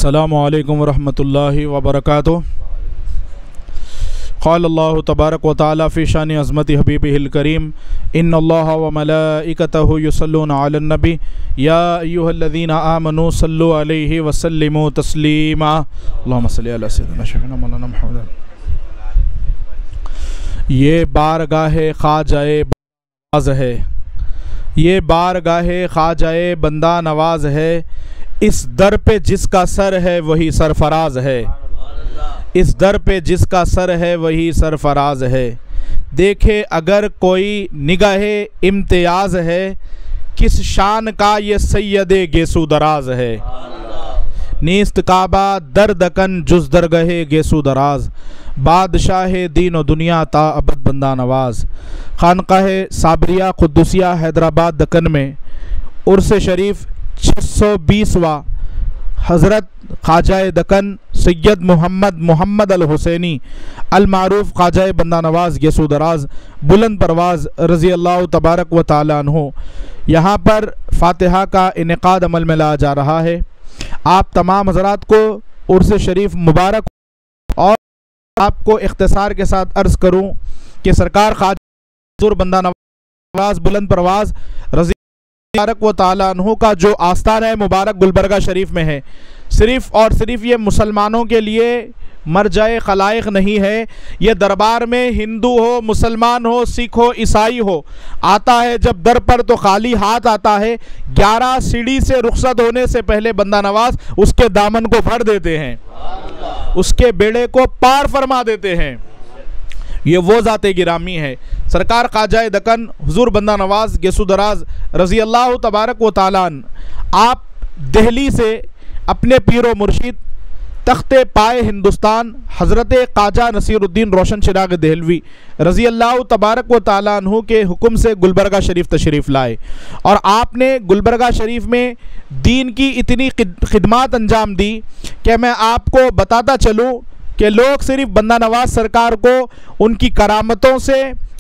अस्सलामु अलैकुम वरहमतुल्लाहि वबरकातुहू। क़ाल अल्लाहु तबारक व तआला फ़ी शानि अज़मति हबीबिहिल करीम इन्नल्लाहा व मलाइकतहु युसल्लूना अलन नबी या अय्युहल्लज़ीना आमनू सल्लु अलैहि व सल्लिमू तस्लीमा। अल्लाहुम्मा सल्लि अला सय्यिदिना शफ़ीना मौलाना मुहम्मद। ये बारगाहे ख़ाजाए नवाज़ है, ये बारगाहे ख़ाजाए बंदा नवाज है। इस दर पे जिसका सर है वही सरफराज है, इस दर पे जिसका सर है वही सरफराज है। देखे अगर कोई निगाहे इम्तियाज़ है, किस शान का ये सैयदे गेसू दराज है। नीस्त काबा दर दकन जुज़ दरगहे गेसू दराज, बादशाह दीन व दुनिया ता अबद बंदा नवाज। खानकाह साबरिया कुद्दुसिया हैदराबाद दक्कन में उर्स शरीफ 620वां हज़रत ख्वाजा दक्कन सैयद मोहम्मद अल हुसैनी अल मारूफ ख्वाजा बंदा नवाज गेसू दराज बुलंद परवाज़ रज़ी अल्लाह तबारक व तआला अन्हु यहाँ पर फ़ातिहा का इनेकाद अमल में लाया जा रहा है। आप तमाम हज़रात को उर्स शरीफ मुबारक। और आपको इख्तिसार के साथ अर्ज़ करूँ कि सरकार ख्वाजा बंदा नवाज बुलंद परवाज़ रज़ी मुबारक व तआला अन्हु का जो आस्थान है मुबारक गुलबर्गा शरीफ में है, सिर्फ़ और सिर्फ ये मुसलमानों के लिए मरजाए खलाइक नहीं है। ये दरबार में हिंदू हो, मुसलमान हो, सिख हो, ईसाई हो, आता है जब दर पर तो खाली हाथ आता है। 11 सीढ़ी से रुखसत होने से पहले बंदा नवाज उसके दामन को भर देते हैं, उसके बेड़े को पार फरमा देते हैं। ये वो ज़ाते गिरामी है सरकार ख्वाजा दक्कन हुज़ूर बंदा नवाज गेसू दराज रज़ी अल्लाह तबारक व तआला अन्हु। आप दिल्ली से अपने पीरो मुर्शिद तख्ते पाए हिंदुस्तान हज़रत ख्वाजा नसीरुद्दीन रोशन चिराग देहलवी रज़ी अल्लाह तबारक व तआला अन्हु के हुक्म से गुलबर्गा शरीफ तशरीफ़ लाए। और आपने गुलबर्गा शरीफ में दीन की इतनी खिदमत अंजाम दी कि मैं आपको बताता चलूँ कि लोग सिर्फ बंदा नवाज सरकार को उनकी करामतों से,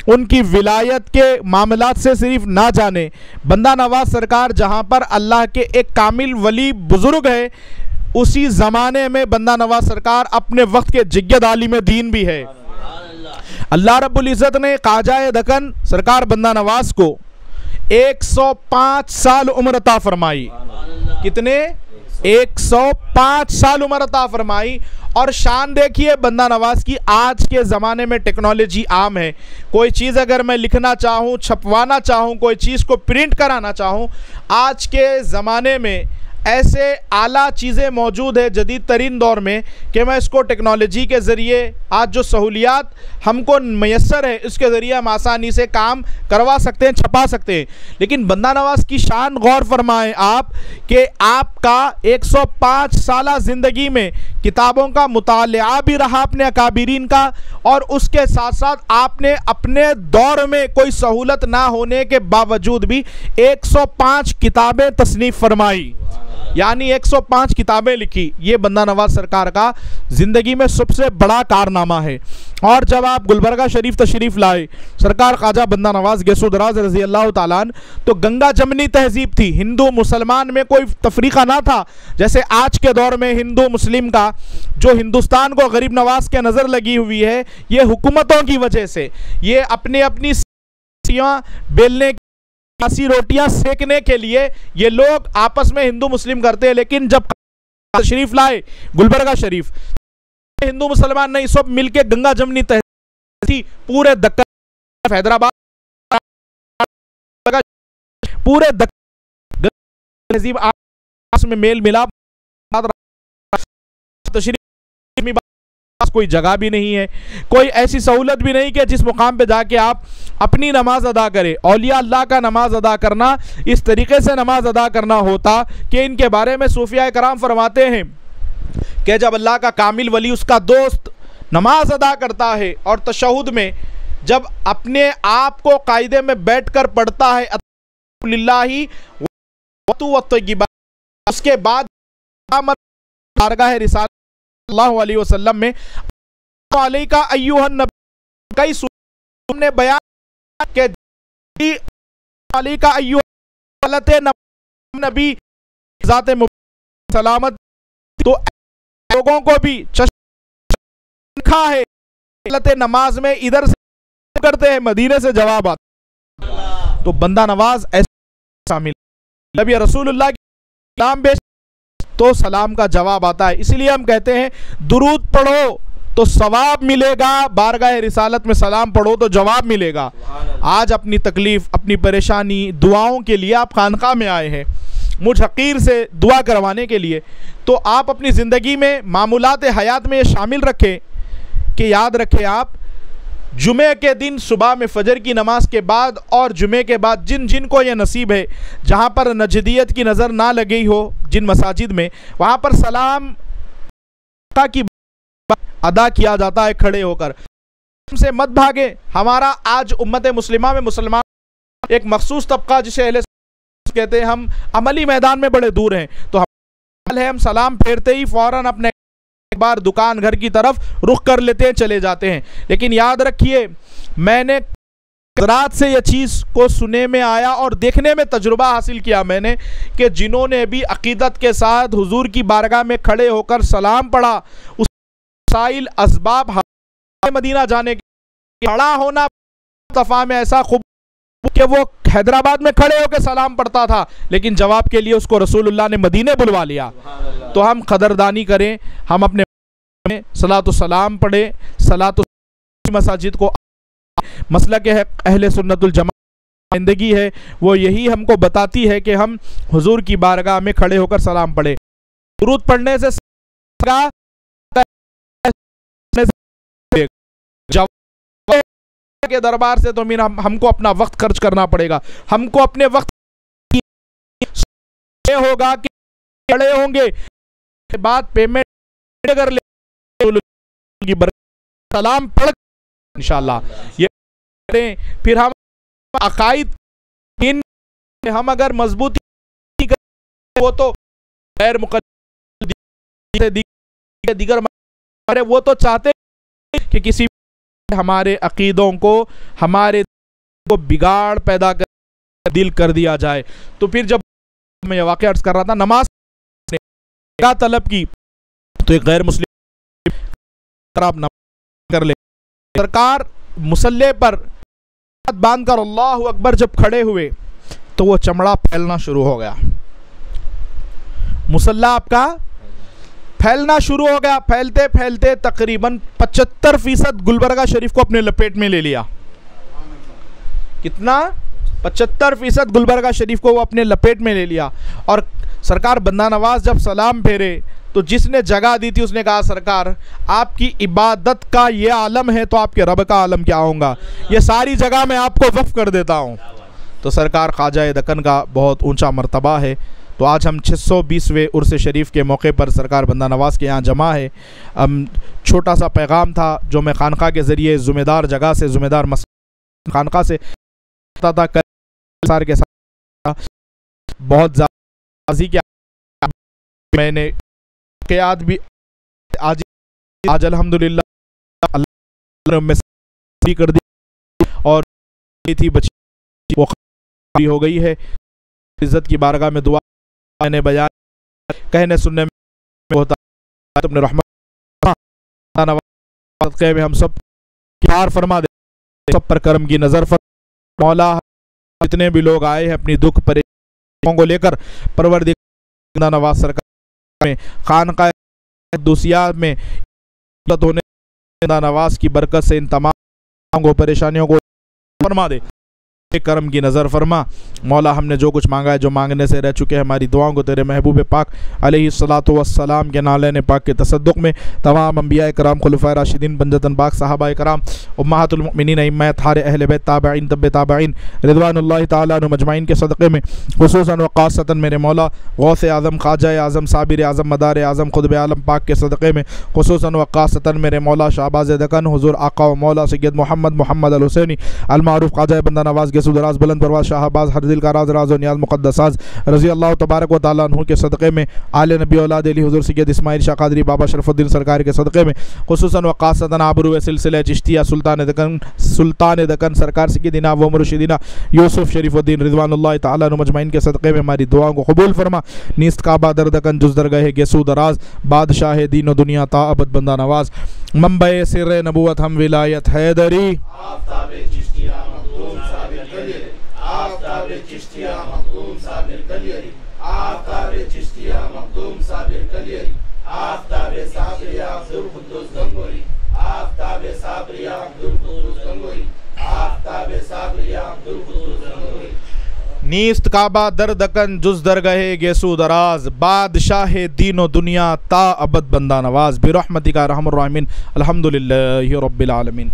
उनकी विलायत के मामलात से सिर्फ ना जाने। बंदा नवाज सरकार जहाँ पर अल्लाह के एक कामिल वली बुज़ुर्ग है, उसी ज़माने में बंदा नवाज सरकार अपने वक्त के जिग्गद आलिम दीन भी है। अल्लाह रब्बुल इज़्ज़त ने ख्वाजा दक्कन सरकार बंदा नवाज को 105 साल उम्र अता फरमाई। कितने? 105 साल उम्र अता फरमाई। और शान देखिए बंदा नवाज की। आज के ज़माने में टेक्नोलॉजी आम है, कोई चीज़ अगर मैं लिखना चाहूँ, छपवाना चाहूँ, कोई चीज़ को प्रिंट कराना चाहूँ, आज के ज़माने में ऐसे आला चीज़ें मौजूद है जदीद तरीन दौर में कि मैं इसको टेक्नोलॉजी के ज़रिए आज जो सहूलियात हमको मैसर है उसके ज़रिए हम आसानी से काम करवा सकते हैं, छपा सकते हैं। लेकिन बंदा नवाज की शान गौर फरमाएं आप कि आपका 105 साला ज़िंदगी में किताबों का मुतालिया भी रहा अपने अकाबिरीन का, और उसके साथ साथ आपने अपने दौर में कोई सहूलत ना होने के बावजूद भी 105 किताबें तसनीफ़ फरमाई, यानी 105 किताबें लिखी। ये बंदा नवाज सरकार का ज़िंदगी में सबसे बड़ा कारनामा है। और जब आप गुलबर्गा शरीफ तशरीफ़ लाए सरकार ख्वाजा बंदा नवाज गेसू दराज रज़ी अल्लाह तआला अन्हु, तो गंगा जमनी तहजीब थी, हिंदू मुसलमान में कोई तफरीक़ा ना था। जैसे आज के दौर में हिंदू मुस्लिम का जो हिंदुस्तान को गरीब नवाज के नज़र लगी हुई है, ये हुकूमतों की वजह से, ये अपनी अपनी बेलने ऐसी रोटियां सेकने के लिए ये लोग आपस में हिंदू मुस्लिम करते हैं। लेकिन जब शरीफ लाए गुलबर्गा शरीफ, हिंदू मुसलमान नहीं, सब मिलके गंगा जमनी तहजीब पूरे दक्कन हैदराबाद पूरे दक्कन तहजीब आपस में मेल मिलाप, कोई जगह भी नहीं है, कोई ऐसी सहूलत भी नहीं कि जिस मुकाम पे जाके आप अपनी नमाज अदा करें। औलिया अल्लाह का नमाज अदा करना इस तरीके से नमाज अदा करना होता कि इनके बारे में सूफिया कराम फरमाते हैं कि जब अल्लाह का कामिल वली उसका दोस्त नमाज अदा करता है और तशहुद में जब अपने आप को कायदे में बैठकर पढ़ता है लिल्लाही उसके बाद बारगाह रिसालत सल्लल्लाहु अलैहि वसल्लम में अलैका अय्युहन नबी कई सूरत ने बयान के अलैका अय्युहन नबी ज़ाते सलामत। तो लोगों को भी चश्मा है नमाज में इधर से करते हैं, मदीने से जवाब आता। तो बंदा नवाज ऐसे शामिल, जब ये रसूलुल्लाह के सलाम बेच तो सलाम का जवाब आता है। इसलिए हम कहते हैं दुरूद पढ़ो तो सवाब मिलेगा, बारगाह रिसालत में सलाम पढ़ो तो जवाब मिलेगा। आज अपनी तकलीफ, अपनी परेशानी, दुआओं के लिए आप खानका में आए हैं मुझ हकीर से दुआ करवाने के लिए, तो आप अपनी ज़िंदगी में मामूलात हयात में ये शामिल रखें कि याद रखें आप जुमे के दिन सुबह में फजर की नमाज के बाद और जुमे के बाद जिन जिन को ये नसीब है, जहाँ पर नजदियत की नज़र ना लगी हो जिन मसाजिद में, वहाँ पर सलाम की अदा किया जाता है खड़े होकर। से मत भागे। हमारा आज उम्मत मुस्लिमा में मुसलमान एक मखसूस तबका जिसे अहले कहते हैं, हम अमली मैदान में बड़े दूर हैं, तो हम सलाम फेरते ही फ़ौरन अपने एक बार दुकान घर की तरफ रुख कर लेते हैं, चले जाते हैं। लेकिन याद रखिए, मैंने रात से यह चीज़ को सुने में आया और देखने में तजुर्बा हासिल किया मैंने कि जिन्होंने भी अकीदत के साथ हुजूर की बारगाह में खड़े होकर सलाम पढ़ा, उस साइल असबाब मदीना जाने के खड़ा होना तफा में ऐसा खूब कि वो हैदराबाद में खड़े होकर सलाम पढ़ता था, लेकिन जवाब के लिए उसको रसूलुल्लाह ने मदीने बुलवा लिया। तो हम कदरदानी करें, हम अपने सलातो सलाम पढ़े, सलातो मसाजिद को मसला के है अहले सुन्नतुल जमात ज़िंदगी है, वो यही हमको बताती है कि हम हुजूर की बारगाह में खड़े होकर सलाम पढ़े। दुरूद पढ़ने से के दरबार से तो मीना हमको अपना वक्त खर्च करना पड़ेगा, हमको अपने वक्त होगा कि खड़े होंगे बाद पेमेंट कर ले सलाम पढ़ इंशाल्लाह ये करें। फिर हम अकायद हम अगर मजबूती वो तो गैर मुक़द्दस दीगर वो तो चाहते कि किसी हमारे अकीदों को, हमारे को बिगाड़ पैदा कर दिल कर दिया जाए। तो फिर जब मैं ये वाक़या अर्ज़ कर रहा था, नमाज ने क्या तलब की तो एक गैर मुस्लिम आप नमाज कर ले, सरकार मुसल्ले पर बांध कर अल्लाहु अकबर जब खड़े हुए तो वो चमड़ा फैलना शुरू हो गया, मुसल्ला आपका फैलना शुरू हो गया। फैलते फैलते तकरीबन 75% गुलबर्गा शरीफ को अपने लपेट में ले लिया। कितना? 75% गुलबर्गा शरीफ को वो अपने लपेट में ले लिया। और सरकार बंदा नवाज जब सलाम फेरे तो जिसने जगह दी थी उसने कहा, सरकार आपकी इबादत का ये आलम है तो आपके रब का आलम क्या होगा, ये सारी जगह मैं आपको वक्फ कर देता हूँ। तो सरकार ख्वाजा दक्कन का बहुत ऊंचा मर्तबा है। तो आज हम 620वें उर्स शरीफ के मौके पर सरकार बंदा नवाज़ के यहाँ जमा है। छोटा सा पैगाम था जो मैं खानका के ज़रिए ज़िम्मेदार जगह से, ज़िम्मेदार खानका से था सार के साथ बहुत ज़्यादा मैंने क़याद भी आज अल्हम्दुलिल्लाह अल्लाह में कर दी और थी बच्ची वो हो गई है। इज़्ज़त की बारगाह में दुआ ने बयान कहने सुनने में होता है। अपने रहमत में हम सब प्यार फरमा दे, सब पर करम की नज़र फरमा। मौला जितने भी लोग आए हैं अपनी दुख परेशानियों को लेकर, परवरदिगार नवाज सरकार में खानका दुसिया में होने नवाज की बरकत से इन तमाम परेशानियों को फरमा दे, करम की नज़र फरमा। मौला हमने जो कुछ मांगा है, जो मांगने से रह चुके हैं, हमारी दुआओं को तेरे महबूब पाक अलैहिस्सलातु वस्सलाम के नालैन पाक के तसद्दुक़ में तमाम अंबिया कराम, खुलफ़ाए राशिदीन, बंजतन पाक, सहाबा कराम, उम्महातुल मुमिनीन, अइम्मत, थारे अहले बैत, ताबईन, तब्बे ताबईन रिज़वानुल्लाहि तआला अन्हुम अजमईन के सदक़े में खुसूसन व ख़ासतन मेरे मौला गौसे आज़म, ख़ाजा आज़म, साबिर आज़म, मदार आज़म, खुतब आलम पाक के सदक़े में खुसूसन व ख़ासतन मेरे मौला शहबाज़ दक्कन हुज़ूर आका व मौला सैयद मोहम्मद अल हुसैनी अल मारूफ़ ख़ाजा बंदा नवाज़ के गेसुदराज बुलंद परवाज शाहबाज हर दिल का राज राज व नियाज मुक़द्दसाज रज़ी अल्लाह तबारक व तआला अन्हु के सदक़े में आले नबी औलाद अली हुज़ूर सैयद इस्माइल शाह क़ादरी बाबा शरफ़ुद्दीन सरकार के सदक़े में खुसूसन व ख़ासतन आबरू सिलसिला चिश्तिया सुल्तान दक्कन सरकार सय्यदिना व मुर्शिदीना यूसुफ शरीफुद्दीन रिज़वानुल्लाह तआला अन्हु मजमाइन के सदक़े में हमारी दुआओं को कबूल फरमा। नीस्त काबा दर दक्कन जुज़ दरगाह गेसू दराज बादशाह दीन व दुनिया ता अबद बंदा नवाज मंबे सिर नबूवत हम विलायत हैदरी नीस्त काबा दर दकन जुज़ दरगाह गेसू दराज बादशाह दीनो दुनिया ता अबद बंदा नवाज बिरहमतिका रहमान रहीमीन अल्हम्दुलिल्लाहि रब्बिल आलमीन।